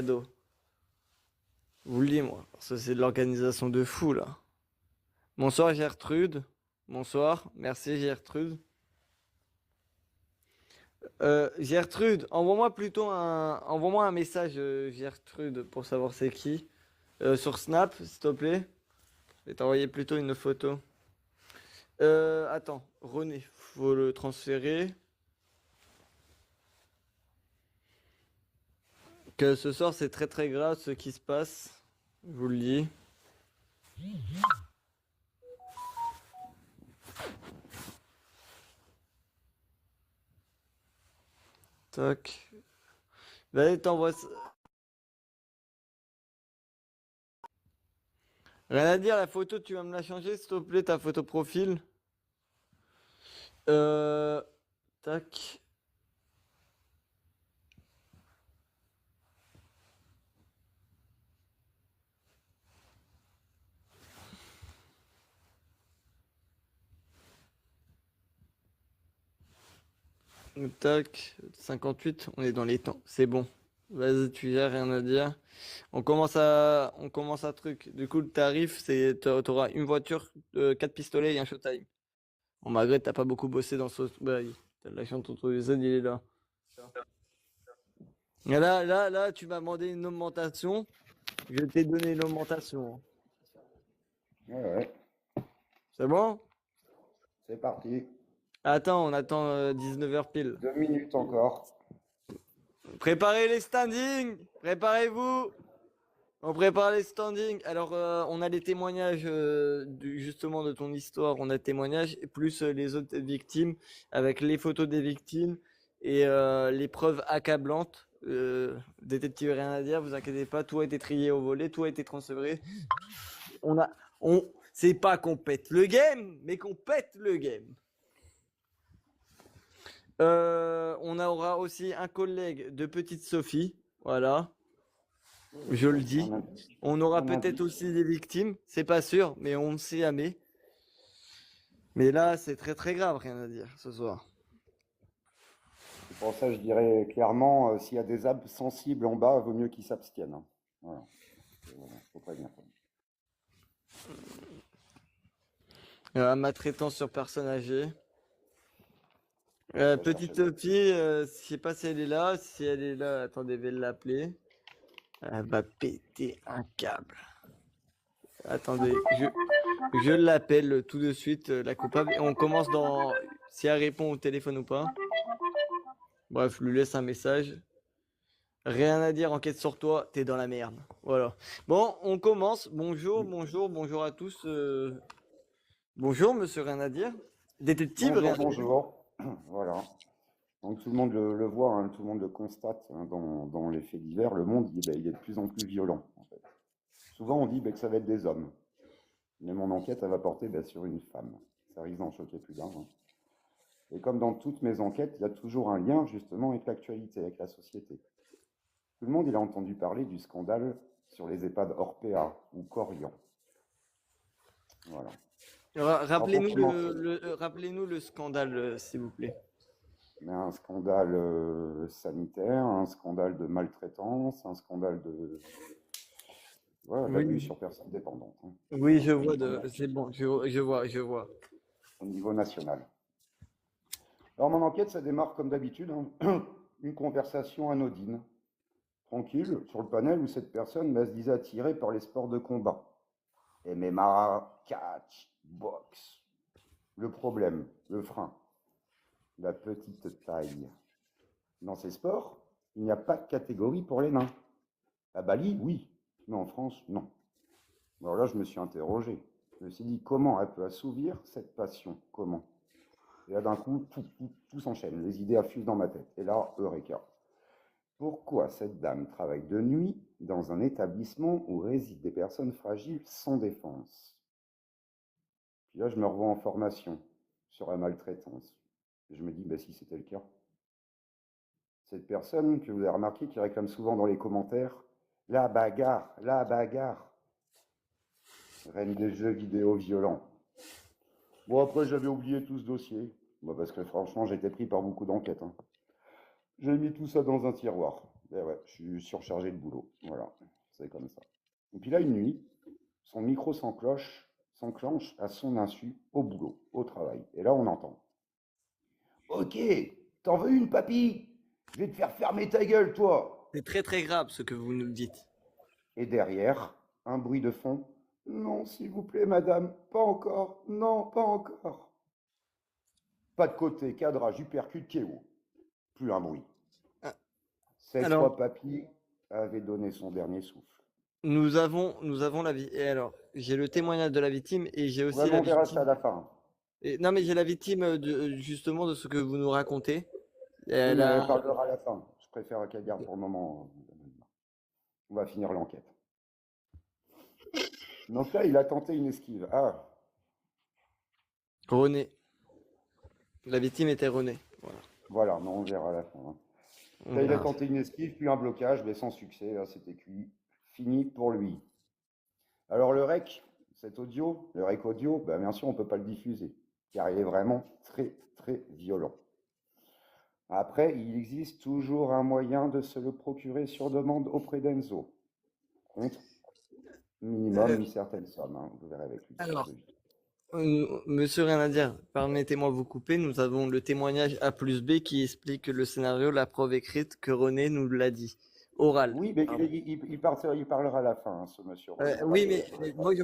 cadeau. Je vous le dis, moi, parce que c'est de l'organisation de fou, là. Bonsoir, Gertrude. Bonsoir, merci, Gertrude. Gertrude, envoie-moi un message, Gertrude, pour savoir c'est qui. Sur Snap, s'il te plaît. Je vais t'envoyer plutôt une photo. Attends, René, faut le transférer. Que ce soir, c'est très très grave ce qui se passe. Je vous le dis. Tac. Vas-y, t'envoies ça. Rien à dire, la photo, tu vas me la changer, s'il te plaît, ta photo profil. Euh... Tac. Tac. 58, on est dans les temps. C'est bon. Vas-y, tu gères, rien à dire. On commence à truc. Du coup, le tarif, c'est t'auras une voiture, 4 pistolets et un showtime. Bon, malgré t'as pas beaucoup bossé dans ce. Bah, t'as de la chance, ton truc, il est là. Et là, tu m'as demandé une augmentation. Je t'ai donné une augmentation. Ouais, C'est bon? c'est parti. Attends, on attend 19h pile. 2 minutes encore. Préparez les standings! Préparez-vous! On prépare les standings. Alors, on a les témoignages justement de ton histoire. On a témoignages, plus les autres victimes, avec les photos des victimes et les preuves accablantes. Détective, rien à dire, vous inquiétez pas, tout a été trié au volet, tout a été transféré. C'est pas qu'on pète le game, mais qu'on pète le game. On aura aussi un collègue de Petite Sophie, voilà. Je le dis. On aura peut-être aussi des victimes, c'est pas sûr, mais on ne sait jamais. Mais là, c'est très très grave, rien à dire ce soir. C'est pour ça que je dirais clairement, s'il y a des âmes sensibles en bas, vaut mieux qu'ils s'abstiennent, hein. Voilà. Faut prévenir. Maltraitance sur personnes âgées. Petite Sophie, je sais pas si elle est là. Si elle est là, attendez, je vais l'appeler. Elle va péter un câble. Attendez, je l'appelle tout de suite, la coupable. Et on commence dans... Si elle répond au téléphone ou pas. Bref, je lui laisse un message. Rien à dire, enquête sur toi, t'es dans la merde. Voilà. Bon, on commence. Bonjour à tous. Bonjour, monsieur, rien à dire. Détective, rien Bonjour. Voilà. Donc tout le monde le voit, hein, tout le monde le constate, hein, dans les faits divers. Le monde, il est de plus en plus violent, en fait. Souvent, on dit que ça va être des hommes. Mais mon enquête, elle va porter sur une femme. Ça risque d'en choquer plus d'un, hein. Et comme dans toutes mes enquêtes, il y a toujours un lien, justement, avec l'actualité, avec la société. Tout le monde, il a entendu parler du scandale sur les EHPAD Orpea ou Corian. Voilà. Rappelez-nous le scandale, s'il vous plaît. Mais un scandale sanitaire, un scandale de maltraitance, un scandale de d'abus sur personnes dépendantes, hein. Oui, je vois, c'est bon, je vois. Au niveau national. Alors mon enquête, ça démarre comme d'habitude, hein, une conversation anodine, tranquille, sur le panel où cette personne se disait attirée par les sports de combat. MMA, catch, boxe. Le problème, le frein, la petite taille. Dans ces sports, il n'y a pas de catégorie pour les nains. À Bali, oui, mais en France, non. Alors là, je me suis interrogé. Je me suis dit, comment elle peut assouvir cette passion? Comment? Et là, d'un coup, tout s'enchaîne. Les idées affusent dans ma tête. Et là, eureka. Pourquoi cette dame travaille de nuit dans un établissement où résident des personnes fragiles sans défense? Puis là, je me revois en formation sur la maltraitance. Et je me dis, si c'était le cas. Cette personne que vous avez remarqué qui réclame souvent dans les commentaires, la bagarre, reine des jeux vidéo violents. Bon, après, j'avais oublié tout ce dossier. Parce que franchement, j'étais pris par beaucoup d'enquêtes, hein. J'ai mis tout ça dans un tiroir. Eh ouais, je suis surchargé de boulot. Voilà, c'est comme ça. Et puis là, une nuit, son micro s'enclenche à son insu au boulot, au travail. Et là, on entend. Ok, t'en veux une, papy? Je vais te faire fermer ta gueule, toi. C'est très très grave ce que vous nous dites. Et derrière, un bruit de fond. Non, s'il vous plaît, madame, pas encore. Non, pas encore. Pas de côté, cadrage, hypercute, Kéo. Plus un bruit. Ah, Cette Alors, fois, papy avait donné son dernier souffle. nous avons la vie. Et alors, j'ai le témoignage de la victime et j'ai Ouais, aussi mais la on verra ça à victime. la fin. Non, mais j'ai la victime justement de ce que vous nous racontez. Oui, Elle mais a. elle parlera à la fin. Je préfère qu'elle garde pour le moment. On va finir l'enquête. Donc là, il a tenté une esquive. Ah, René. La victime était René. Voilà. voilà, mais on verra à la fin. Hein. On Là, il a verra. tenté une esquive, puis un blocage, mais sans succès. Là, c'était cuit. Fini pour lui. Alors le rec, cet audio, le rec audio, ben, bien sûr, on ne peut pas le diffuser, car il est vraiment très, très violent. Après, il existe toujours un moyen de se le procurer sur demande auprès d'Enzo. Contre minimum Euh, une certaine somme, hein, vous verrez avec lui sur le alors, devis. monsieur rien à dire, permettez-moi de vous couper. Nous avons le témoignage A plus B qui explique le scénario, la preuve écrite que René nous l'a dit. Oral. Oui, mais Pardon. il parlera à la fin, hein, ce monsieur René. Là, Oui, mais moi je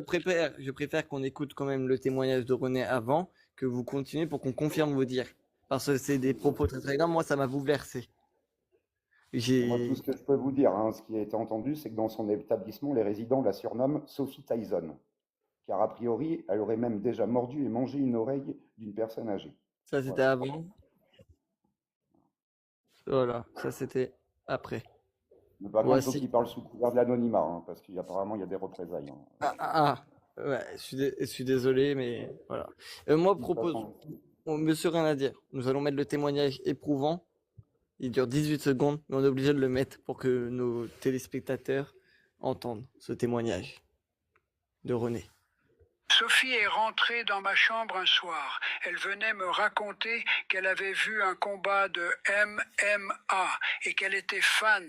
préfère qu'on écoute quand même le témoignage de René avant que vous continuez pour qu'on confirme vos dires. Parce que c'est des propos très très graves. Moi, ça m'a bouleversé. Moi, tout J'ai. ce que je peux vous dire, hein, ce qui a été entendu, c'est que dans son établissement, les résidents la surnomment Sophie Tyson, car a priori, elle aurait même déjà mordu et mangé une oreille d'une personne âgée. Ça, c'était Voilà. avant. Voilà, ça, c'était après. Mais par contre, il faut Voici. qu'il parle sous couvert de l'anonymat, hein, parce qu'apparemment, il y a des représailles. Hein. Ouais, je suis désolé, mais voilà. Moi, De toute propose. façon, Monsieur rien à dire. Nous allons mettre le témoignage éprouvant. Il dure 18 secondes, mais on est obligé de le mettre pour que nos téléspectateurs entendent ce témoignage de René. Sophie est rentrée dans ma chambre un soir. Elle venait me raconter qu'elle avait vu un combat de MMA et qu'elle était fan.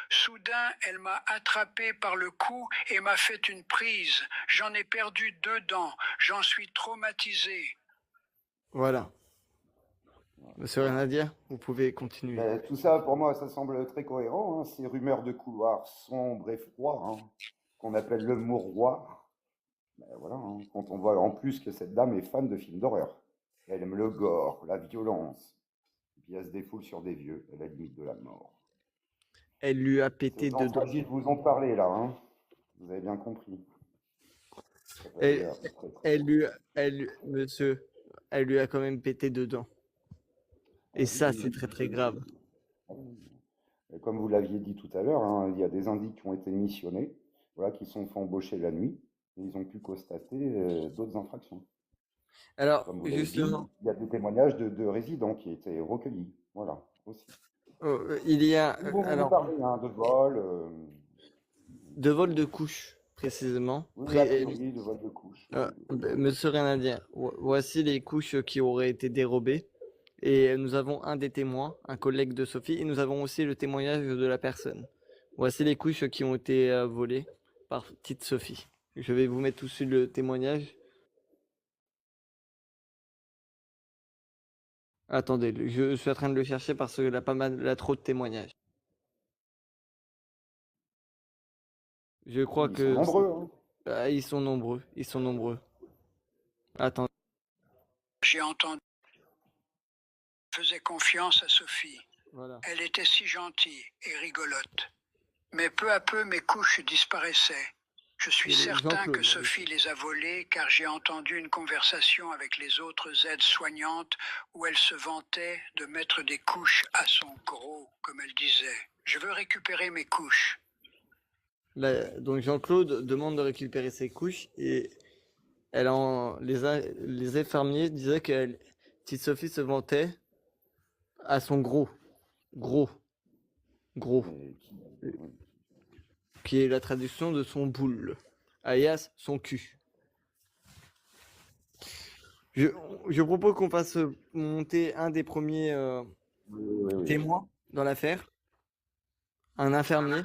Soudain, elle m'a attrapé par le cou et m'a fait une prise. J'en ai perdu 2 dents. J'en suis traumatisé. Voilà. Monsieur rien à dire, vous pouvez continuer. tout ça, pour moi, ça semble très cohérent. Hein, ces rumeurs de couloirs sombres et froids, hein, qu'on appelle le mouroir. Ben voilà, hein, quand on voit en plus que cette dame est fan de films d'horreur. Elle aime le gore, la violence. Et puis elle se défoule sur des vieux, à la limite de la mort. Elle lui a Ces pété gens dedans. fragiles vous ont parlé là, hein. Vous avez bien compris. Ça peut aller Elle, à peu près. monsieur, elle lui a quand même pété dedans. Ah Et oui, ça, oui, c'est oui. très très grave. Ah oui. Et comme vous l'aviez dit tout à l'heure, hein, il y a des indices qui ont été missionnés, voilà, qui sont fait embaucher la nuit, et ils ont pu constater d'autres infractions. Alors, Comme vous l'avez dit, justement, il y a des témoignages de résidents qui étaient recueillis. Voilà, aussi. il y a, Ils vont vous alors, parler hein, de vol, de vol de couches, précisément. oui, a priori, de vol de couches. Monsieur rien à dire. Voici les couches qui auraient été dérobées. Et nous avons un des témoins, un collègue de Sophie, et nous avons aussi le témoignage de la personne. Voici les couches qui ont été volées par petite Sophie. Je vais vous mettre tout de suite le témoignage. Attendez, je suis en train de le chercher parce qu'il a pas mal, il a trop de témoignages. Je crois Ils sont que nombreux. Hein. ils sont nombreux, ils sont nombreux. Attends, J'ai entendu. Je faisais confiance à Sophie. voilà. Elle était si gentille et rigolote. Mais peu à peu, mes couches disparaissaient. Je suis certain Jean-Claude, que Sophie les a volées car j'ai entendu une conversation avec les autres aides-soignantes où elle se vantait de mettre des couches à son gros, comme elle disait. Je veux récupérer mes couches. Donc Jean-Claude demande de récupérer ses couches et les infirmiers disaient que petite Sophie se vantait à son gros, gros, Mais oui. qui est la traduction de son boule, alias son cul. Je, je propose qu'on fasse monter un des premiers Oui. témoins dans l'affaire. un infirmier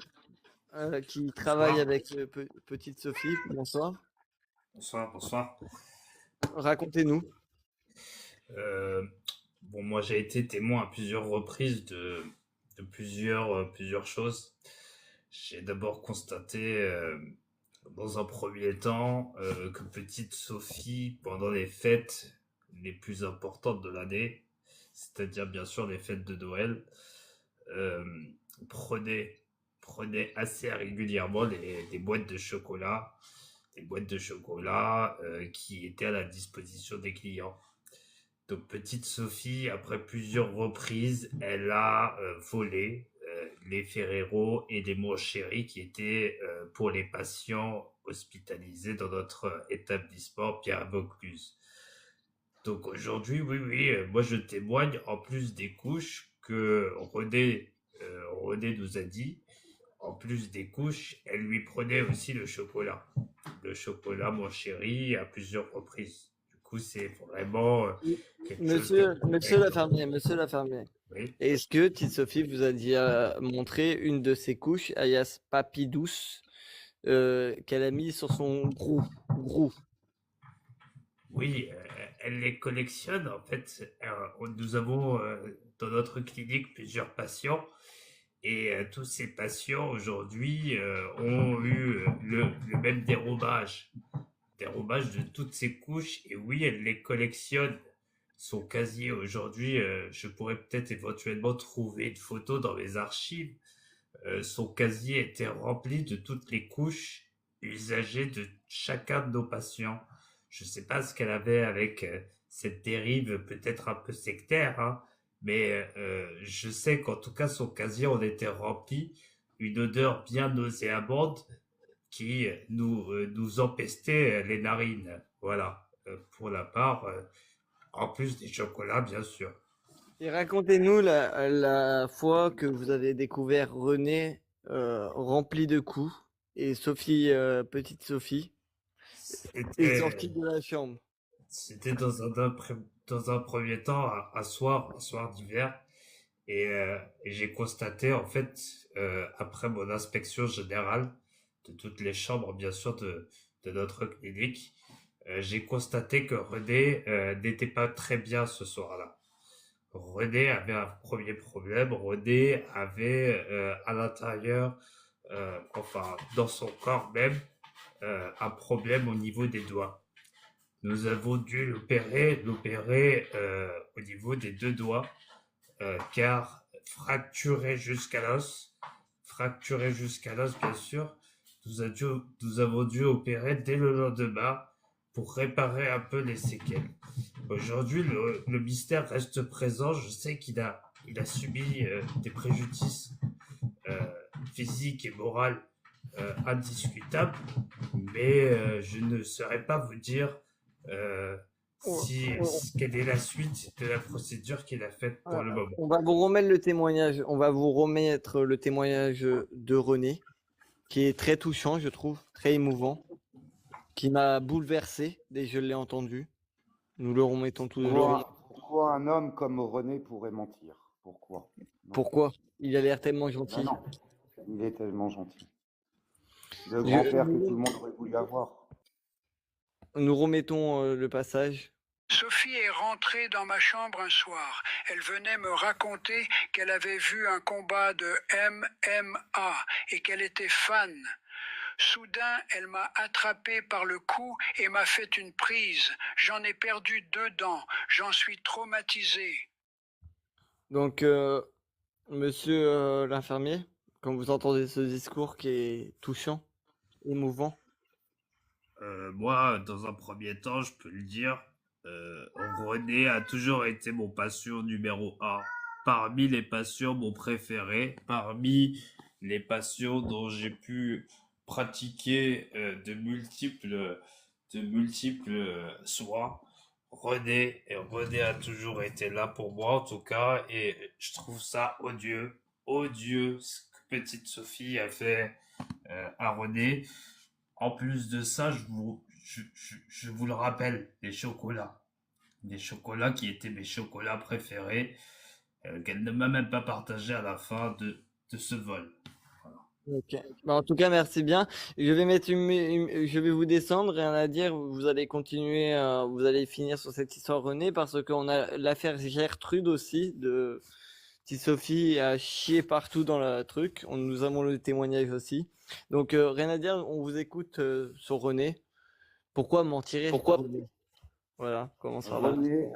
qui travaille avec petite Sophie. Bonsoir. Bonsoir, bonsoir. Racontez-nous. Bon, moi j'ai été témoin à plusieurs reprises de plusieurs choses. J'ai d'abord constaté dans un premier temps que petite Sophie, pendant les fêtes les plus importantes de l'année, c'est-à-dire bien sûr les fêtes de Noël, euh, prenait, prenait assez régulièrement des boîtes de chocolat, qui étaient à la disposition des clients. Donc petite Sophie, après plusieurs reprises, elle a volé les Ferrero et les Mon Chéri qui étaient pour les patients hospitalisés dans notre établissement Pierre Vaucluse. Donc aujourd'hui, oui, moi je témoigne en plus des couches que René nous a dit. En plus des couches, elle lui prenait aussi le chocolat. Le chocolat, mon chéri, à plusieurs reprises. Du coup, c'est vraiment quelque chose de Monsieur l'infirmier, Oui. est-ce que petite Sophie vous a dit montrer une de ses couches, alias Papy Douce, qu'elle a mis sur son grou? Oui, elle les collectionne. En fait, nous avons dans notre clinique plusieurs patients et tous ces patients aujourd'hui ont eu le même dérobage de toutes ces couches. Et oui, elle les collectionne. Son casier aujourd'hui, je pourrais peut-être éventuellement trouver une photo dans mes archives. Son casier était rempli de toutes les couches usagées de chacun de nos patients. Je ne sais pas ce qu'elle avait avec cette dérive peut-être un peu sectaire, hein, mais je sais qu'en tout cas son casier en était rempli, une odeur bien nauséabonde qui nous empestait les narines. Voilà, pour la part, en plus des chocolats bien sûr. Et racontez-nous la fois que vous avez découvert René rempli de coups et Sophie, petite Sophie, est sortie C'était de la chambre. C'était dans un premier temps un soir d'hiver, et j'ai constaté en fait après mon inspection générale de toutes les chambres bien sûr de notre clinique, j'ai constaté que René n'était pas très bien ce soir-là. René avait un premier problème. René avait à l'intérieur, enfin dans son corps même, un problème au niveau des doigts. Nous avons dû l'opérer au niveau des deux doigts, car fracturé jusqu'à l'os bien sûr. Nous avons dû opérer dès le lendemain pour réparer un peu les séquelles. Aujourd'hui, le mystère reste présent. Je sais il a subi des préjudices euh, physiques et moraux indiscutables, mais je ne saurais pas vous dire euh, quelle est la suite de la procédure qu'il a faite pour le moment. On va vous remettre le témoignage. On va vous remettre le témoignage de René, qui est très touchant, je trouve, très émouvant, qui m'a bouleversé dès que je l'ai entendu. Nous le remettons tout de suite. Pourquoi un homme comme René pourrait mentir? Pourquoi? Non. Pourquoi? Il a l'air tellement Ben gentil. non, il est tellement gentil. Le grand-père que tout le monde aurait voulu avoir. Nous remettons le passage. Sophie est rentrée dans ma chambre un soir. Elle venait me raconter qu'elle avait vu un combat de MMA et qu'elle était fan. Soudain, elle m'a attrapé par le cou et m'a fait une prise. J'en ai perdu 2 dents. J'en suis traumatisé. Donc, monsieur l'infirmier, quand vous entendez ce discours qui est touchant, émouvant, Moi, dans un premier temps, je peux le dire, René a toujours été mon patient numéro un. Parmi les patients, mon préféré. Parmi les patients dont j'ai pu pratiquer de multiples soins. René a toujours été là pour moi, en tout cas, et je trouve ça odieux ce que petite Sophie a fait à René. En plus de ça, je vous le rappelle, les chocolats. Les chocolats qui étaient mes chocolats préférés, qu'elle ne m'a même pas partagé à la fin de ce vol. Ok. Bah, en tout cas, merci bien. Je vais mettre je vais vous descendre, rien à dire. Vous allez continuer, vous allez finir sur cette histoire René parce qu'on a l'affaire Gertrude aussi de petite Sophie a chié partout dans le truc. Nous avons le témoignage aussi. Donc rien à dire. On vous écoute sur René. Pourquoi mentirais Pourquoi? René? Voilà. Comment ça va? René,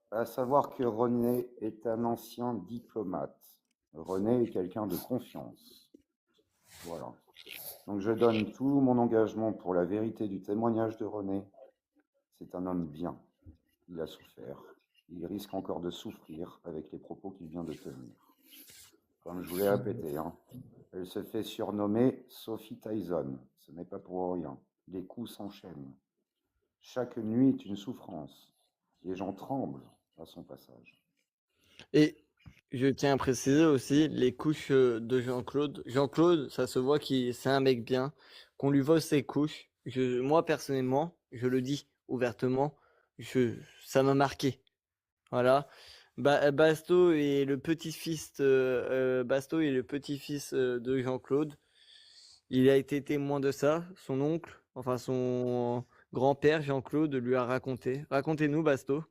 à savoir que René est un ancien diplomate. René est quelqu'un de confiance. Voilà. Donc je donne tout mon engagement pour la vérité du témoignage de René. C'est un homme bien. Il a souffert. Il risque encore de souffrir avec les propos qu'il vient de tenir. Comme je vous l'ai répété, hein, elle se fait surnommer Sophie Tyson. Ce n'est pas pour rien. Les coups s'enchaînent. Chaque nuit est une souffrance. Les gens tremblent à son passage. Et je tiens à préciser aussi les couches de Jean-Claude. Jean-Claude, ça se voit qu'il c'est un mec bien. Qu'on lui vole ses couches. Moi personnellement, je le dis ouvertement, ça m'a marqué. Voilà. Basto est le petit-fils de Jean-Claude. Il a été témoin de ça. Son oncle, enfin son grand-père Jean-Claude lui a raconté. Racontez-nous, Basto.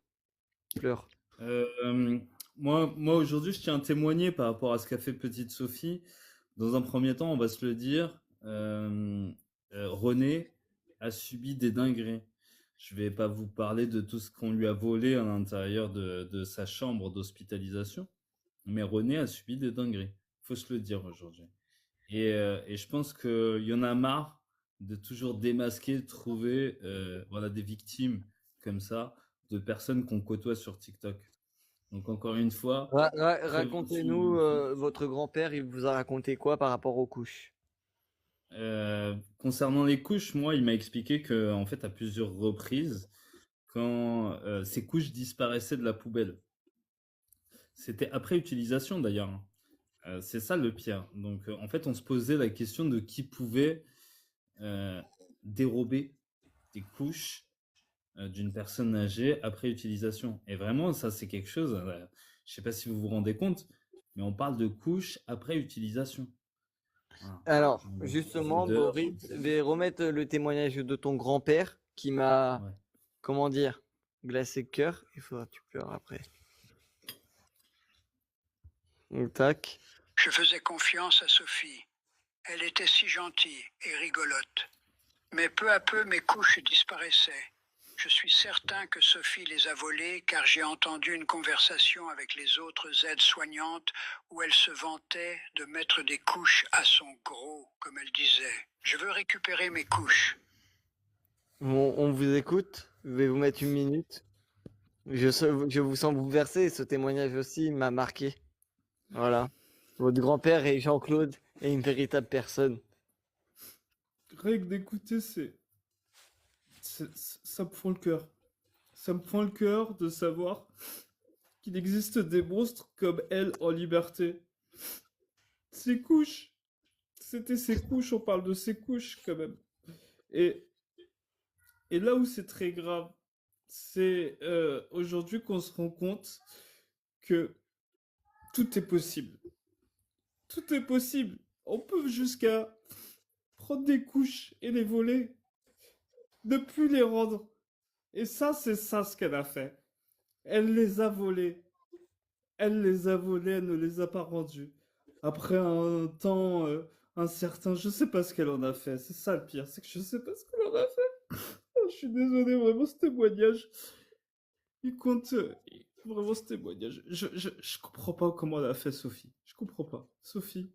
Pleure. Euh, moi aujourd'hui, je tiens à témoigner par rapport à ce qu'a fait petite Sophie. Dans un premier temps, on va se le dire, René a subi des dingueries. Je vais pas vous parler de tout ce qu'on lui a volé à l'intérieur de sa chambre d'hospitalisation, mais René a subi des dingueries. Faut se le dire aujourd'hui. Et je pense qu'il y en a marre de toujours démasquer, de trouver voilà, des victimes comme ça, de personnes qu'on côtoie sur TikTok. Donc encore une fois, Racontez-nous, votre grand-père, il vous a raconté quoi par rapport aux couches? concernant les couches, moi, il m'a expliqué que, en fait, à plusieurs reprises, quand ces couches disparaissaient de la poubelle, c'était après utilisation d'ailleurs, hein. C'est ça le pire. Donc, en fait, on se posait la question de qui pouvait euh, dérober des couches d'une personne âgée après utilisation. Et vraiment, ça, c'est quelque chose, je sais pas si vous vous rendez compte, mais on parle de couches après utilisation. Voilà. Alors, Donc, justement, de... Boris, je vais remettre le témoignage de ton grand-père qui m'a, Ouais. comment dire, glacé le cœur. Il faudra que tu pleures après. Donc, tac. Je faisais confiance à Sophie. Elle était si gentille et rigolote. Mais peu à peu, mes couches disparaissaient. Je suis certain que Sophie les a volées car j'ai entendu une conversation avec les autres aides-soignantes où elle se vantait de mettre des couches à son gros, comme elle disait. Je veux récupérer mes couches. On vous écoute. Je vais vous mettre une minute. Je vous sens bouleversé et ce témoignage aussi m'a marqué. Voilà. Votre grand-père et Jean-Claude est une véritable personne. Rien que d'écouter, ça me fend le cœur. Ça me fend le cœur de savoir qu'il existe des monstres comme elle en liberté. Ces couches, c'était ses couches, on parle de ses couches quand même. Et, et là où c'est très grave, c'est aujourd'hui qu'on se rend compte que tout est possible. Tout est possible. On peut jusqu'à prendre des couches et les voler, ne plus les rendre. Et ça, c'est ça ce qu'elle a fait. Elle les a volées. Elle les a volées, elle ne les a pas rendues. Après un temps incertain, je sais pas ce qu'elle en a fait. C'est ça le pire, c'est que je sais pas ce qu'elle en a fait. Oh, je suis désolé, vraiment, ce témoignage. Il compte. Vraiment, ce témoignage. Je comprends pas comment elle a fait, Sophie. Je comprends pas. Sophie,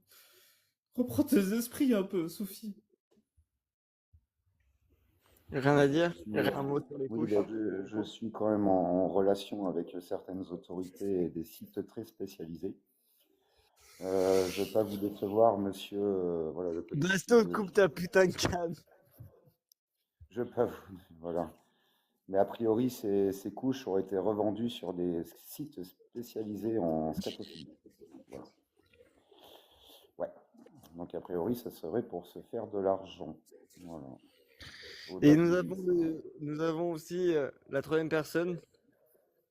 reprends tes esprits un peu, Sophie. Rien à dire? Oui, Un mot sur les oui, couches? je suis quand même en relation avec certaines autorités et des sites très spécialisés. Je ne vais pas vous décevoir, monsieur. Voilà, le petit. Basto, coupe ta putain de canne. Je vais pas vous. Voilà. Mais a priori, ces couches auraient été revendues sur des sites spécialisés en scatophilie. Voilà. Ouais. Donc, a priori, ça serait pour se faire de l'argent. Voilà. Et Au-delà de- nous avons aussi la troisième personne,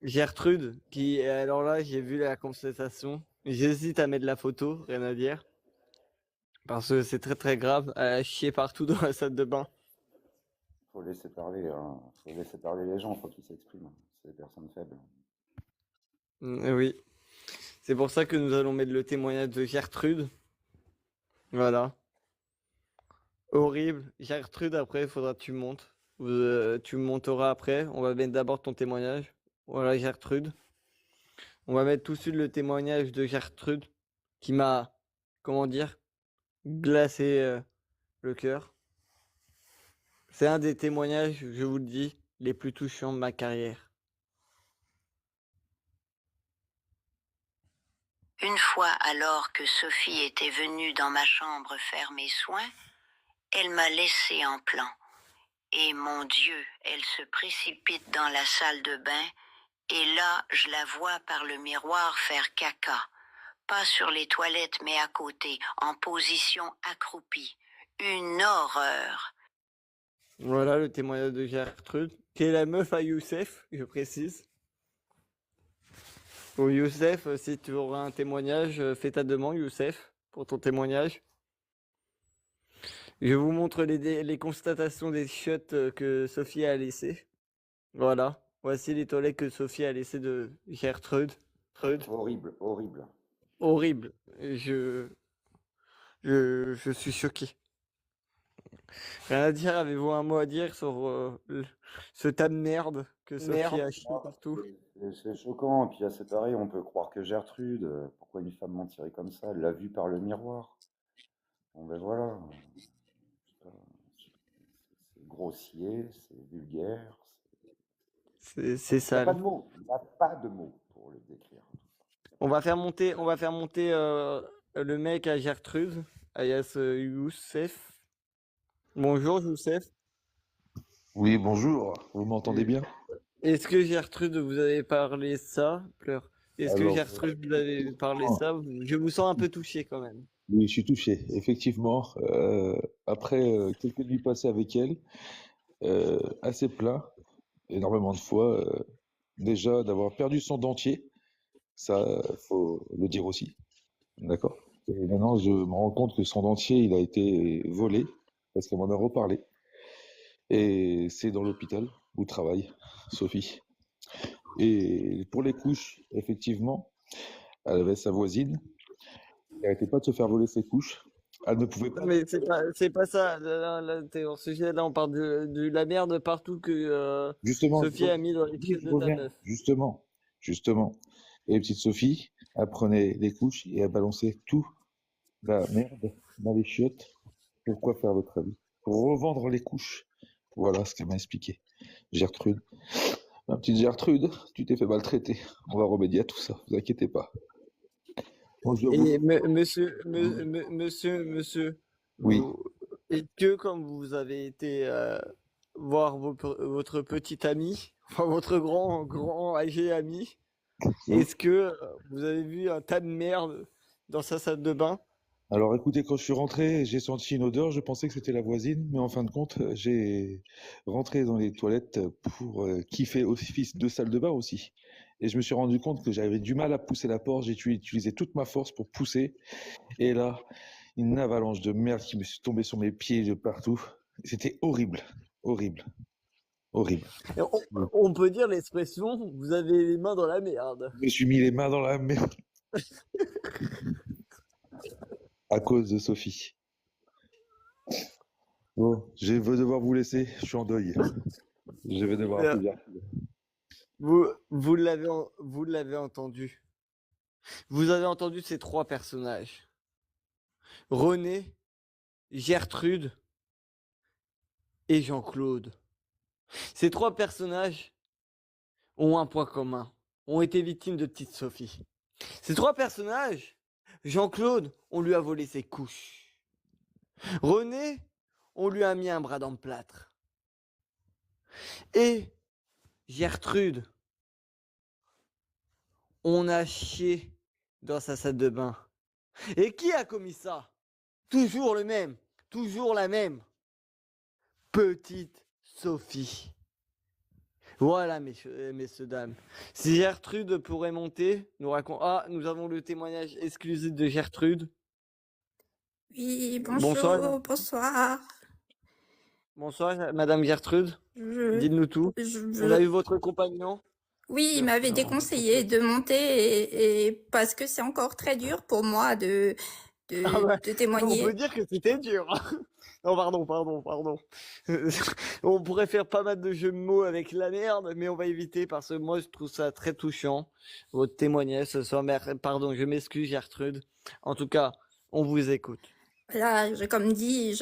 Gertrude, qui, alors là, j'ai vu la conversation. J'hésite à mettre la photo, rien à dire. Parce que c'est très très grave. Elle a chié partout dans la salle de bain. Faut laisser parler, hein. Faut laisser parler les gens, faut qu'ils s'expriment. C'est des personnes faibles. Oui. C'est pour ça que nous allons mettre le témoignage de Gertrude. Voilà. Horrible. Gertrude, après, il faudra que tu montes. Tu monteras après. On va mettre d'abord ton témoignage. Voilà, Gertrude. On va mettre tout de suite le témoignage de Gertrude qui m'a, comment dire, glacé le cœur. C'est un des témoignages, je vous le dis, les plus touchants de ma carrière. Une fois alors que Sophie était venue dans ma chambre faire mes soins, elle m'a laissé en plan. Et mon Dieu, elle se précipite dans la salle de bain, et là, je la vois par le miroir faire caca. Pas sur les toilettes, mais à côté, en position accroupie. Une horreur. Voilà le témoignage de Gertrude, qui est la meuf à Youssef, je précise. Pour Youssef, si tu auras un témoignage, fais ta demande, Youssef, pour ton témoignage. Je vous montre les constatations des chiottes que Sophie a laissées. Voilà. Voici les toilettes que Sophie a laissées de Gertrude. Horrible, horrible. Horrible. Je suis choqué. Rien à dire, avez-vous un mot à dire sur ce tas de merde que Sophie a chié partout? C'est choquant, et puis c'est pareil, on peut croire que Gertrude, pourquoi une femme mentirait comme ça? Elle l'a vue par le miroir. Bon ben voilà. C'est grossier, c'est vulgaire. C'est Il n'y a sale. pas de mots, il n'y a pas de mots pour le décrire. On va faire monter le mec à Gertrude, alias Youssef. Bonjour Youssef. Oui, bonjour, vous m'entendez bien? Est-ce que Gertrude vous avez parlé ça? Pleure. Est-ce que Alors, Gertrude vous avez parlé ça? Je vous sens un peu touché quand même. oui, je suis touché, effectivement. Après quelques nuits passées avec elle, assez plein, énormément de fois, déjà d'avoir perdu son dentier, ça, faut le dire aussi, d'accord? Et maintenant, je me rends compte que son dentier, il a été volé, parce qu'elle m'en a reparlé. Et c'est dans l'hôpital où travaille Sophie. Et pour les couches, effectivement, elle avait sa voisine. Elle n'arrêtait pas de se faire voler ses couches. Elle ne pouvait pas. Mais c'est pas ça. Là, t'es hors sujet. Là, on parle de la merde partout que Justement, Sophie a mis dans les je cuisses de ta reviens. meuf. Justement. Et petite Sophie, elle prenait les couches et elle balançait tout la merde dans les chiottes. Pourquoi faire votre avis? Pour revendre les couches. Voilà ce qu'elle m'a expliqué. Gertrude. Ma petite Gertrude, tu t'es fait maltraiter. On va remédier à tout ça, vous inquiétez pas. Bon, je dois vous- Et monsieur, Oui. est-ce que comme vous avez été voir votre petit ami, enfin votre grand âgé ami, est-ce que vous avez vu un tas de merde dans sa salle de bain? Alors écoutez, quand je suis rentré, j'ai senti une odeur, je pensais que c'était la voisine, mais en fin de compte, j'ai rentré dans les toilettes pour kiffer office de salle de bain aussi. Et je me suis rendu compte que j'avais du mal à pousser la porte, j'ai utilisé toute ma force pour pousser. Et là, une avalanche de merde qui me suis tombé sur mes pieds de partout. C'était horrible, horrible, horrible. Et on peut dire l'expression, vous avez les mains dans la merde. Je me suis mis les mains dans la merde. À cause de Sophie. Bon, je vais devoir vous laisser, je suis en deuil. Je vais devoir appeler Gertrude. Vous l'avez entendu. Vous avez entendu ces trois personnages. René, Gertrude et Jean-Claude. Ces trois personnages ont un point commun, ont été victimes de petite Sophie. Ces trois personnages, Jean-Claude, on lui a volé ses couches. René, on lui a mis un bras dans le plâtre. Et Gertrude, on a chié dans sa salle de bain. Et qui a commis ça? Toujours le même, toujours la même. Petite Sophie. Voilà, messieurs, dames. Si Gertrude pourrait monter, nous avons le témoignage exclusif de Gertrude. Oui, Bonsoir. bonjour, bonsoir. Bonsoir, Madame Gertrude. Je, Dites-nous tout. On a je- eu votre compagnon. Oui, il m'avait déconseillé de monter et parce que c'est encore très dur pour moi Ah bah, de on témoigner. peut dire que c'était dur. Non, pardon. On pourrait faire pas mal de jeux de mots avec la merde, mais on va éviter parce que moi je trouve ça très touchant. Votre témoignage ce soir. Pardon, je m'excuse Gertrude. En tout cas, on vous écoute. Là, comme dit,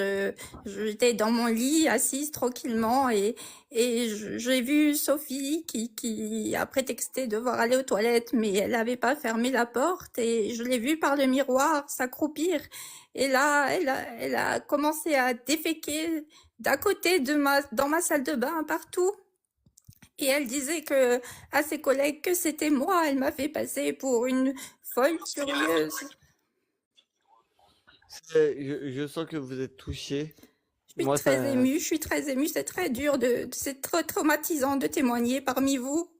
j'étais dans mon lit, assise tranquillement, j'ai vu Sophie qui a prétexté devoir aller aux toilettes, mais elle n'avait pas fermé la porte, et je l'ai vue par le miroir s'accroupir. Et là, elle a commencé à déféquer d'à côté dans ma salle de bain, partout. Et elle disait à ses collègues que c'était moi. Elle m'a fait passer pour une folle furieuse. Je sens que vous êtes touché. Je suis Moi, très ça, émue, c'est très dur, c'est trop traumatisant de témoigner parmi vous.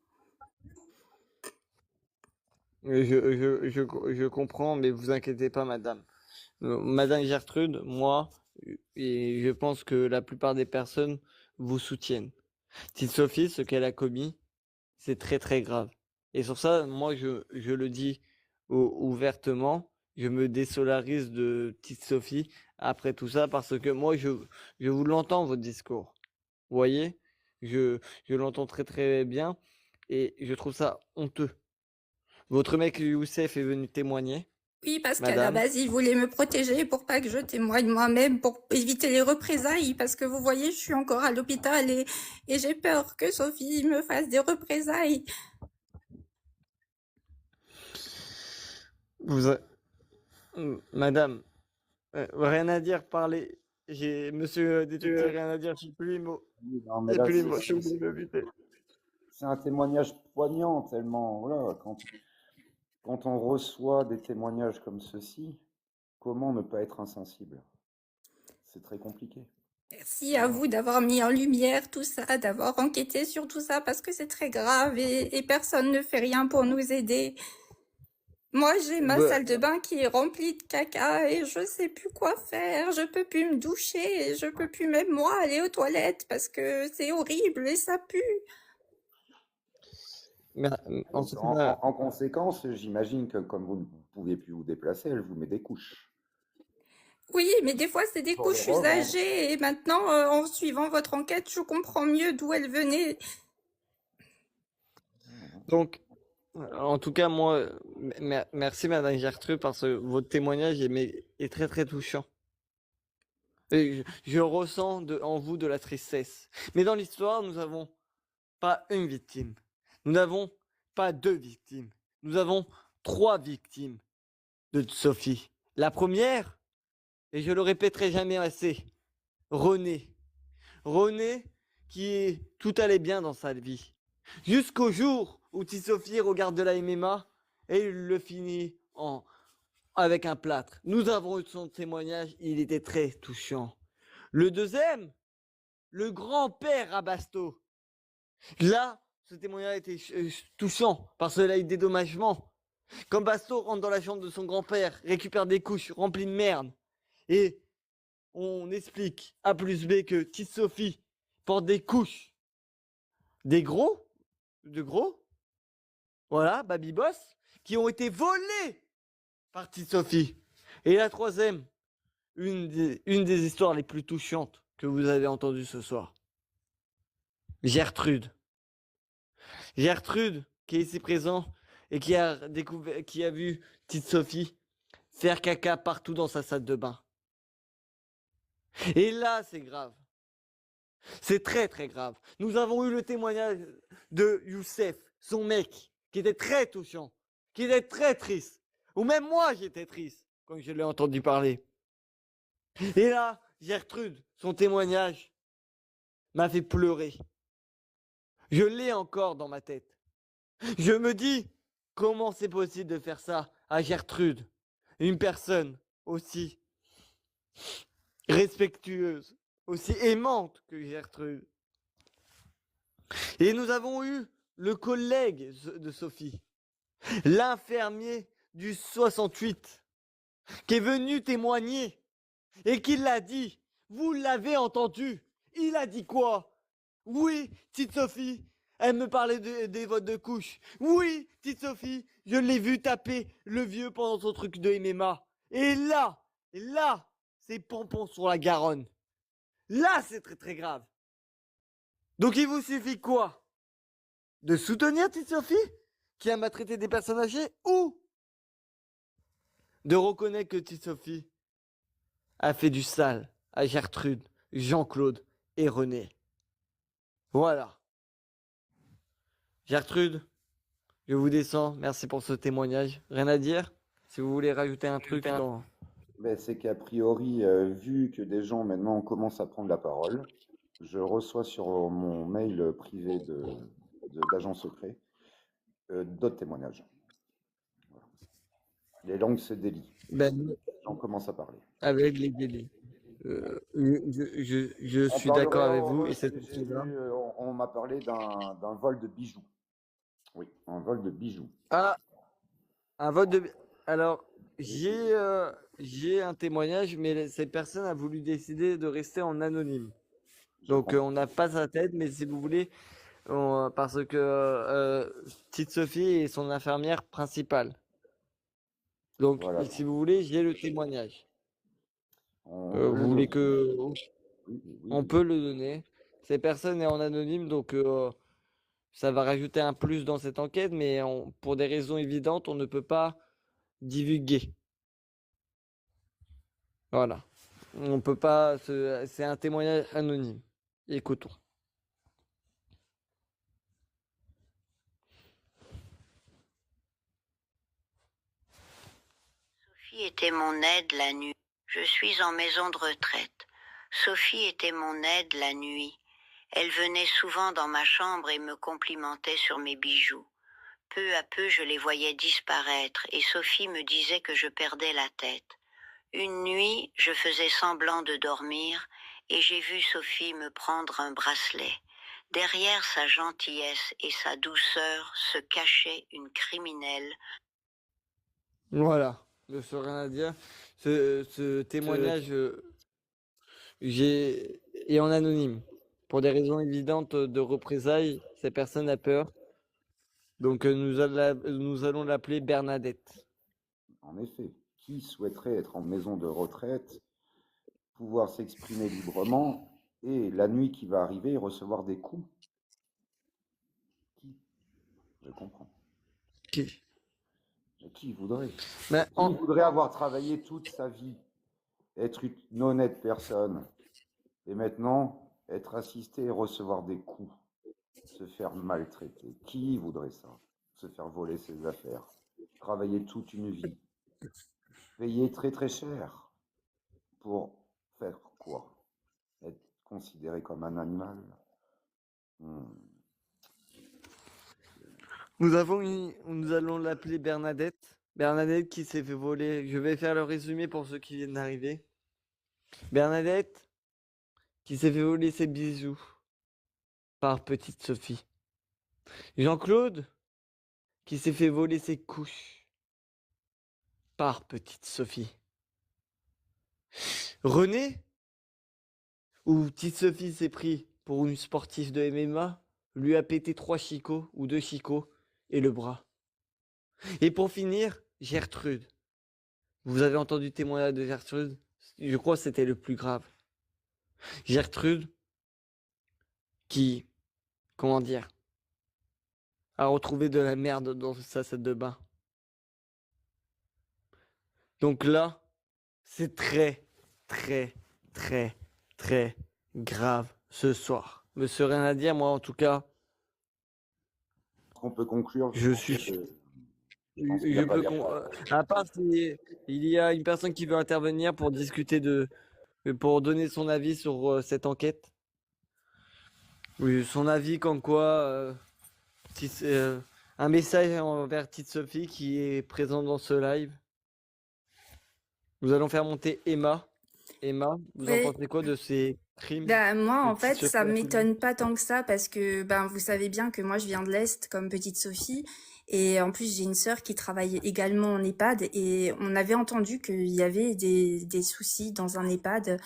je comprends, mais vous inquiétez pas, madame. Madame Gertrude, moi, et je pense que la plupart des personnes vous soutiennent. Petite Sophie, ce qu'elle a commis, c'est très très grave. Et sur ça, moi, je le dis ouvertement, je me désolidarise de petite Sophie après tout ça, parce que moi, je vous l'entends, votre discours. Vous voyez? Je l'entends très très bien, et je trouve ça honteux. Votre mec Youssef est venu témoigner, Oui, parce qu'à la madame. base, il voulait me protéger pour pas que je témoigne moi-même, pour éviter les représailles, parce que vous voyez, je suis encore à l'hôpital et j'ai peur que Sophie me fasse des représailles. Vous, a- Madame, rien à dire, parlez. Monsieur détective, rien à dire, j'ai plus les mots. Oui, non, mais J'ai là, plus les mots, je suis obligé de me buter. c'est un témoignage poignant, tellement, voilà, quand on reçoit des témoignages comme ceux-ci, comment ne pas être insensible? C'est très compliqué. Merci à vous d'avoir mis en lumière tout ça, d'avoir enquêté sur tout ça, parce que c'est très grave et personne ne fait rien pour nous aider. Moi, j'ai ma Bah, salle de bain qui est remplie de caca et je sais plus quoi faire. Je peux plus me doucher et je peux plus même moi aller aux toilettes parce que c'est horrible et ça pue. mais, en Donc, tout cas, en conséquence, j'imagine que comme vous ne pouvez plus vous déplacer, elle vous met des couches Oui, mais des fois, c'est des pour les couches revendre. usagées et maintenant, en suivant votre enquête, je comprends mieux d'où elles venaient. donc, en tout cas, moi, merci Madame Gertrude parce que votre témoignage est très très touchant. Et je ressens en vous de la tristesse. Mais dans l'histoire, nous n'avons pas une victime. Nous n'avons pas deux victimes. Nous avons trois victimes de Sophie. La première, et je le répéterai jamais assez, René. René qui tout allait bien dans sa vie. Jusqu'au jour où Sophie regarde de la MMA et il le finit avec un plâtre. Nous avons eu son témoignage, il était très touchant. Le deuxième, le grand-père Abasto. Là, ce témoignage était touchant parce qu'il a eu des dédommagements. Quand Basto rentre dans la chambre de son grand-père, récupère des couches remplies de merde, et on explique A plus B que petite Sophie porte des couches, de gros, voilà, Baby Boss, qui ont été volés par petite Sophie. Et la troisième, une des histoires les plus touchantes que vous avez entendues ce soir. Gertrude. Gertrude, qui est ici présent et qui a vu petite Sophie faire caca partout dans sa salle de bain. Et là, c'est grave. C'est très très grave. Nous avons eu le témoignage de Youssef, son mec, qui était très touchant, qui était très triste. Ou même moi, j'étais triste quand je l'ai entendu parler. Et là, Gertrude, son témoignage m'a fait pleurer. Je l'ai encore dans ma tête. Je me dis, comment c'est possible de faire ça à Gertrude, une personne aussi respectueuse, aussi aimante que Gertrude. Et nous avons eu le collègue de Sophie, l'infirmier du 68, qui est venu témoigner Et qu'il l'a dit. Vous l'avez entendu. Il a dit quoi? Oui, petite Sophie, elle me parlait des votes de couche. Oui, petite Sophie, je l'ai vu taper le vieux pendant son truc de MMA. Et là, c'est pompon sur la Garonne. Là, c'est très très grave. Donc il vous suffit quoi? De soutenir petite Sophie, qui a maltraité des personnes âgées, ou de reconnaître que petite Sophie a fait du sale à Gertrude, Jean-Claude et René. Voilà. Gertrude, je vous descends. Merci pour ce témoignage. Rien à dire? Si vous voulez rajouter un truc dans... Ben, c'est qu'a priori, vu que des gens maintenant commencent à prendre la parole, je reçois sur mon mail privé d'agent secret d'autres témoignages. Voilà. Les langues se délient. Ben, J'en commence à parler. avec les délais. Je On suis d'accord parlerait, avec vous. Et cette j'ai vu, on m'a parlé d'un vol de bijoux. Oui, un vol de bijoux. Ah, un vote de... Alors, j'ai un témoignage, mais cette personne a voulu décider de rester en anonyme. Je Donc, comprends. on n'a pas sa tête, mais si vous voulez, parce que petite Sophie est son infirmière principale. Donc, Voilà. si vous voulez, j'ai le témoignage. On peut le Vous voulez donner. que... Oui, On peut le donner. Cette personne est en anonyme, donc ça va rajouter un plus dans cette enquête, mais pour des raisons évidentes, on ne peut pas divulguer. Voilà. On peut pas. C'est un témoignage anonyme. Écoutons. Sophie était mon aide la nuit. Je suis en maison de retraite. Sophie était mon aide la nuit. Elle venait souvent dans ma chambre et me complimentait sur mes bijoux. Peu à peu, je les voyais disparaître et Sophie me disait que je perdais la tête. Une nuit, je faisais semblant de dormir et j'ai vu Sophie me prendre un bracelet. Derrière sa gentillesse et sa douceur se cachait une criminelle. Voilà. Je ne sais rien à dire. Ce témoignage est en anonyme. Pour des raisons évidentes de représailles, cette personne a peur. Donc nous allons l'appeler Bernadette. En effet, qui souhaiterait être en maison de retraite, pouvoir s'exprimer librement et la nuit qui va arriver recevoir des coups? Qui? Je comprends. Qui? Mais qui voudrait? Mais Qui voudrait avoir travaillé toute sa vie, être une honnête personne, et maintenant être assisté et recevoir des coups, se faire maltraiter? Qui voudrait ça? Se faire voler ses affaires, travailler toute une vie, payer très très cher pour faire quoi? Être considéré comme un animal? Nous allons l'appeler Bernadette. Bernadette qui s'est fait voler. Je vais faire le résumé pour ceux qui viennent d'arriver. Bernadette qui s'est fait voler ses bijoux par petite Sophie. Jean-Claude qui s'est fait voler ses couches par petite Sophie. René, où petite Sophie s'est pris pour une sportive de MMA, lui a pété 3 chicots ou 2 chicots et le bras. Et pour finir, Gertrude. Vous avez entendu le témoignage de Gertrude? Je crois que c'était le plus grave. Gertrude qui, comment dire, a retrouvé de la merde dans sa salle de bain. Donc là, c'est très, très, très, très grave ce soir. Monsieur, rien à dire, moi en tout cas. On peut conclure. Je suis. Je peux. À part s'il y a une personne qui veut intervenir pour discuter pour donner son avis sur cette enquête. Oui, son avis comme quoi. Un message envers petite Sophie qui est présente dans ce live. Nous allons faire monter Emma. Emma, vous en Oui. pensez quoi de ces crimes Ben, moi, en Petite fait, Sophie ça a commis? m'étonne pas tant que ça parce que, ben, vous savez bien que moi, je viens de l'Est comme petite Sophie. Et en plus, j'ai une sœur qui travaille également en EHPAD et on avait entendu qu'il y avait des soucis dans un EHPAD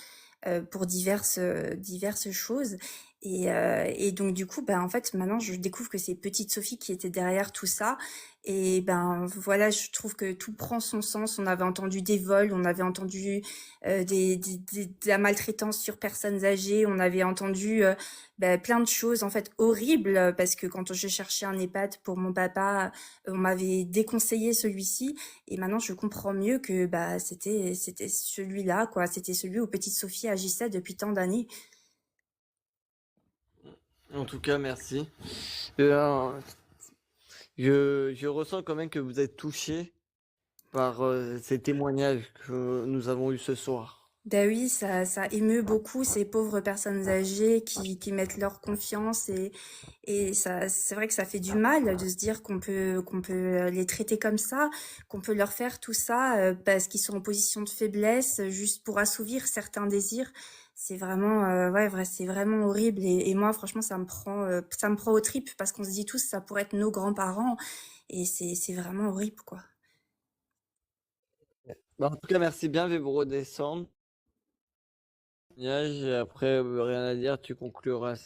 pour diverses choses. Et donc, du coup, ben, en fait, maintenant, je découvre que c'est petite Sophie qui était derrière tout ça. Et ben, voilà, je trouve que tout prend son sens. On avait entendu des vols, on avait entendu de la maltraitance sur personnes âgées. On avait entendu plein de choses en fait horribles parce que quand je cherchais un EHPAD pour mon papa, on m'avait déconseillé celui-ci et maintenant je comprends mieux que bah c'était celui-là quoi. C'était celui où petite Sophie agissait depuis tant d'années. En tout cas, merci. Je ressens quand même que vous êtes touché par ces témoignages que nous avons eus ce soir. Ben oui, ça émeut beaucoup ces pauvres personnes âgées qui mettent leur confiance et ça, c'est vrai que ça fait du mal de se dire qu'on peut les traiter comme ça, qu'on peut leur faire tout ça parce qu'ils sont en position de faiblesse juste pour assouvir certains désirs. C'est vraiment, c'est vraiment horrible et moi, franchement, ça me prend aux tripes parce qu'on se dit tous, ça pourrait être nos grands-parents et c'est vraiment horrible, quoi. Bah, en tout cas, merci bien, je vais vous redescendre. Et après, rien à dire, tu concluras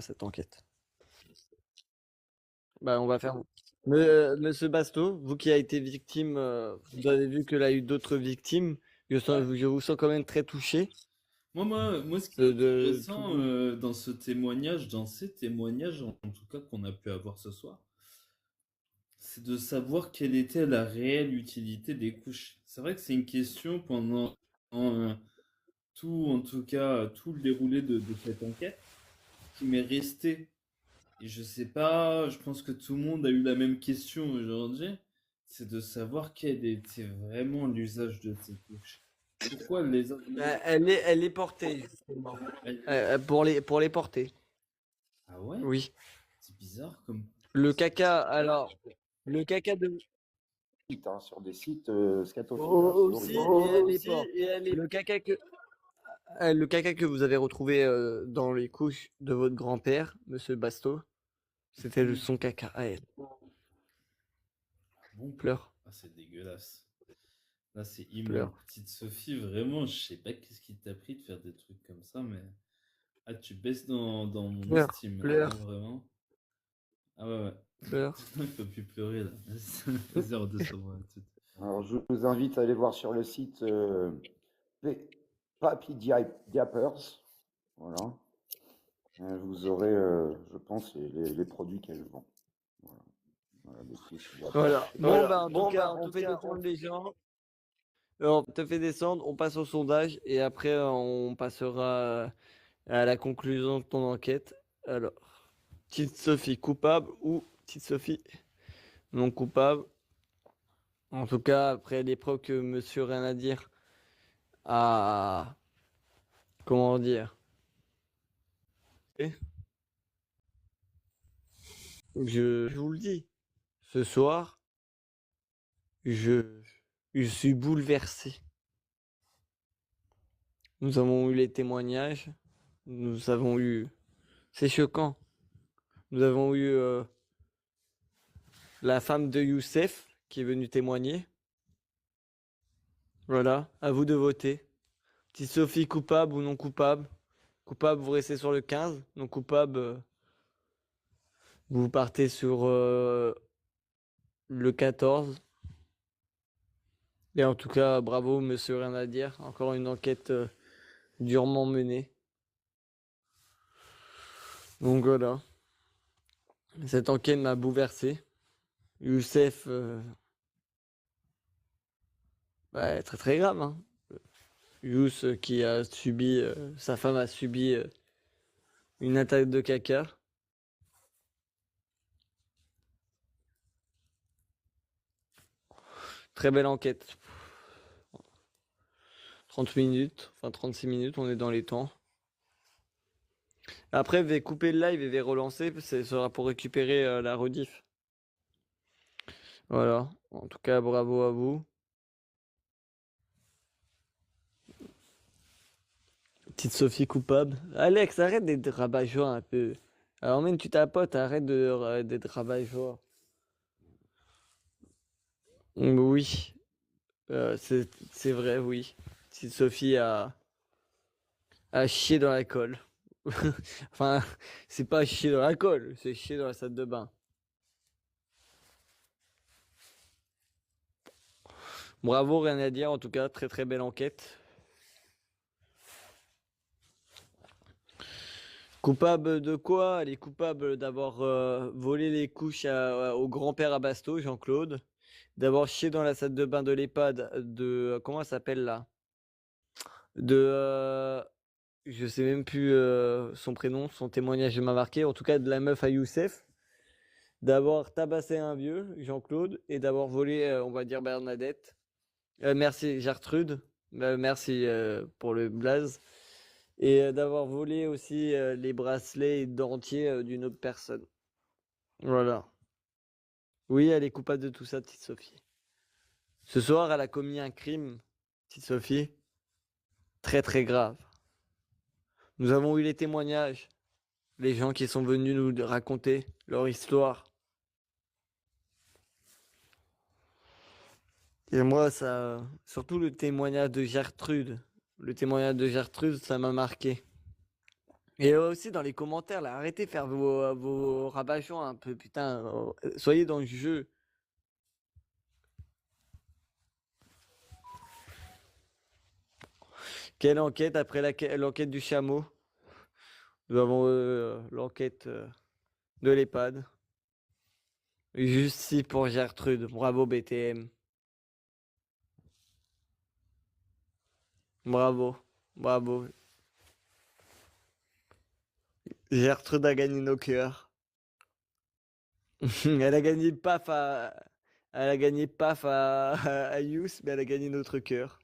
cette enquête. Bah, on va faire. Monsieur Basto, vous qui avez été victime, vous avez vu que là, il y a eu d'autres victimes. Je vous sens quand même très touché Moi, ce qui est de intéressant dans ce témoignage, dans ces témoignages, en tout cas qu'on a pu avoir ce soir, c'est de savoir quelle était la réelle utilité des couches. C'est vrai que c'est une question pendant tout, en tout cas, tout le déroulé de cette enquête qui m'est resté. Et je sais pas, je pense que tout le monde a eu la même question aujourd'hui, c'est de savoir quel était vraiment l'usage de ces couches. Pourquoi les... Elle est portée, justement. Pour les porter. Ah ouais? Oui. C'est bizarre comme... Le caca, alors, le caca de. Sur des sites scatophiles. Aussi, et elle est le caca que vous avez retrouvé dans les couches de votre grand-père, Monsieur Basto, c'était son caca à elle. Bon, Pleure. ah, c'est dégueulasse. Là, c'est immonde. Pleure. Petite Sophie, vraiment, je sais pas qu'est-ce qui t'a pris de faire des trucs comme ça, mais... Ah, tu baisses dans mon Pleure, estime, là, pleure. hein, vraiment. Ah ouais. Pleure. Il peut plus pleurer, là. Vas-y, redescends-moi tout. Alors, je vous invite à aller voir sur le site Papy Diapers. Voilà. Vous aurez, je pense, les produits qu'elle vend. Voilà, des couches Diapers. Voilà. Bon, en tout cas, on te fait descendre les gens. On te fait descendre, on passe au sondage et après on passera à la conclusion de ton enquête. Alors, petite Sophie coupable ou petite Sophie non coupable. En tout cas, après les preuves que Monsieur Rien à dire a, comment dire, je vous le dis, ce soir, je suis bouleversé. Nous avons eu les témoignages, nous avons eu, c'est choquant, nous avons eu la femme de Youssef qui est venue témoigner. Voilà, à vous de voter. Petite Sophie coupable ou non coupable. Coupable, vous restez sur le 15. Non coupable, vous partez sur le 14. Et en tout cas, bravo, monsieur Rien à dire. Encore une enquête durement menée. Donc voilà. Cette enquête m'a bouleversé. Youssef, très très grave. Hein. Youss qui a subi, sa femme a subi une attaque de caca. Très belle enquête. 30 minutes, enfin 36 minutes, on est dans les temps. Après, je vais couper le live et je vais relancer, ce sera pour récupérer la rediff. Voilà. En tout cas, bravo à vous. Petite Sophie coupable. Alex, arrête d'être rabat-joie un peu. Alors, emmène-tu ta pote, arrête d'être rabat-joie. Oui, c'est vrai, oui. Petite Sophie a chié dans la colle. Enfin, c'est pas chier dans la colle, c'est chier dans la salle de bain. Bravo, rien à dire, en tout cas, très très belle enquête. Coupable de quoi? Elle est coupable d'avoir volé les couches au grand-père à Basto, Jean-Claude. D'avoir chié dans la salle de bain de l'EHPAD de... Comment elle s'appelle là? De... je sais même plus son prénom, son témoignage m'a marqué. En tout cas, de la meuf à Youssef. D'avoir tabassé un vieux, Jean-Claude. Et d'avoir volé, on va dire, Bernadette. Merci Gertrude. Merci pour le blaze. Et d'avoir volé aussi les bracelets dentiers d'une autre personne. Voilà. Oui, elle est coupable de tout ça, petite Sophie. Ce soir, elle a commis un crime, petite Sophie, très très grave. Nous avons eu les témoignages, les gens qui sont venus nous raconter leur histoire. Et moi, ça, surtout le témoignage de Gertrude. Le témoignage de Gertrude, ça m'a marqué. Et aussi dans les commentaires, là, arrêtez de faire vos rabat-joie un peu, putain. Soyez dans le jeu. Quelle enquête après l'enquête du chameau? Nous avons l'enquête de l'EHPAD. Justice pour Gertrude. Bravo BTM. Bravo. Bravo. Gertrude a gagné nos cœurs. Elle a gagné paf à... Elle a gagné paf à Yous, mais elle a gagné notre cœur.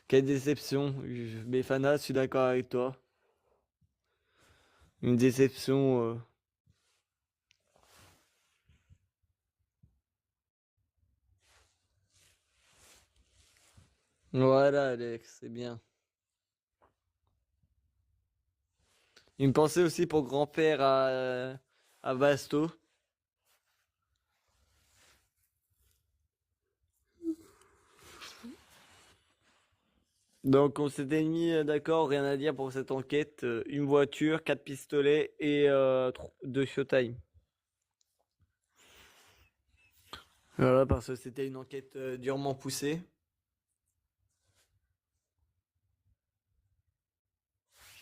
Quelle déception. Befana, je suis d'accord avec toi. Une déception. Voilà, Alex, c'est bien. Une pensée aussi pour grand-père à Basto. Donc on s'était mis d'accord, rien à dire pour cette enquête. Une voiture, 4 pistolets et 2 Showtime. Voilà, parce que c'était une enquête durement poussée.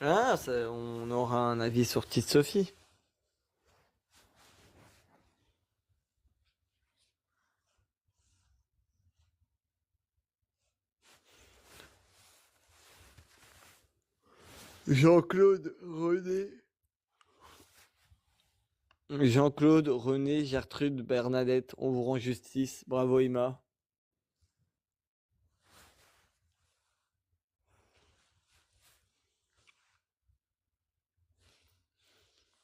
Ah, on aura un avis sur Petite Sophie. Jean-Claude René. Jean-Claude, René, Gertrude, Bernadette, on vous rend justice. Bravo Emma.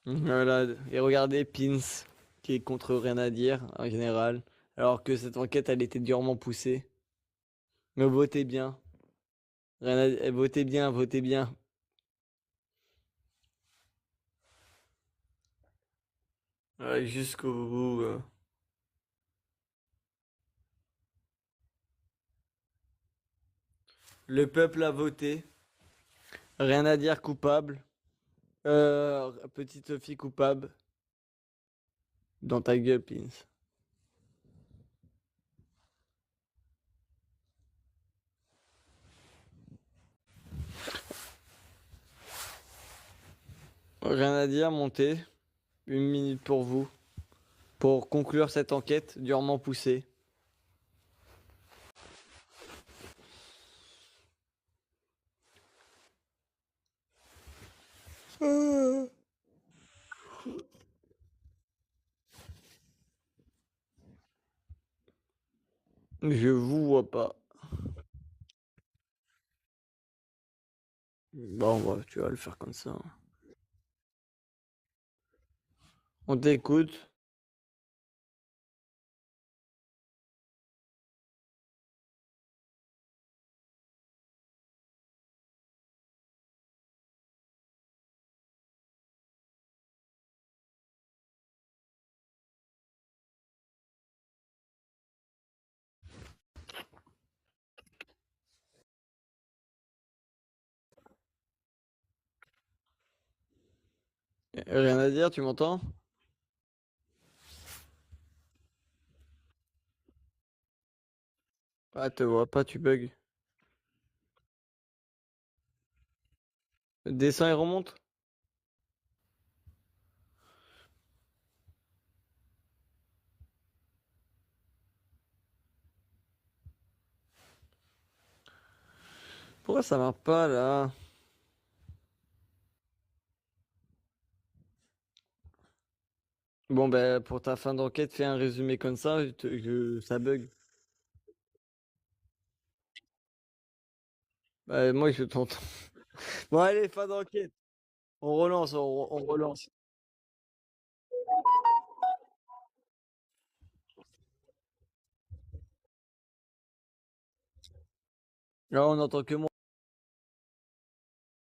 Voilà, et regardez Pins, qui est contre rien à dire en général, alors que cette enquête elle était durement poussée. Mais votez bien. Votez bien, votez bien. Ouais, jusqu'au bout. Le peuple a voté. Rien à dire, coupable. Petite Sophie coupable. Dans ta gueule, Pins. Rien à dire, montez. 1 minute pour vous. Pour conclure cette enquête durement poussée. Je vous vois pas. Bon, tu vas le faire comme ça. On t'écoute. Rien à dire, tu m'entends? Ah, te vois pas, tu bugs. Descends et remonte. Pourquoi ça marche pas là? Bon, ben, pour ta fin d'enquête, fais un résumé comme ça, ça bug. Bah, moi, je t'entends. Bon, allez, fin d'enquête. On relance, on relance. Là, on entend que moi.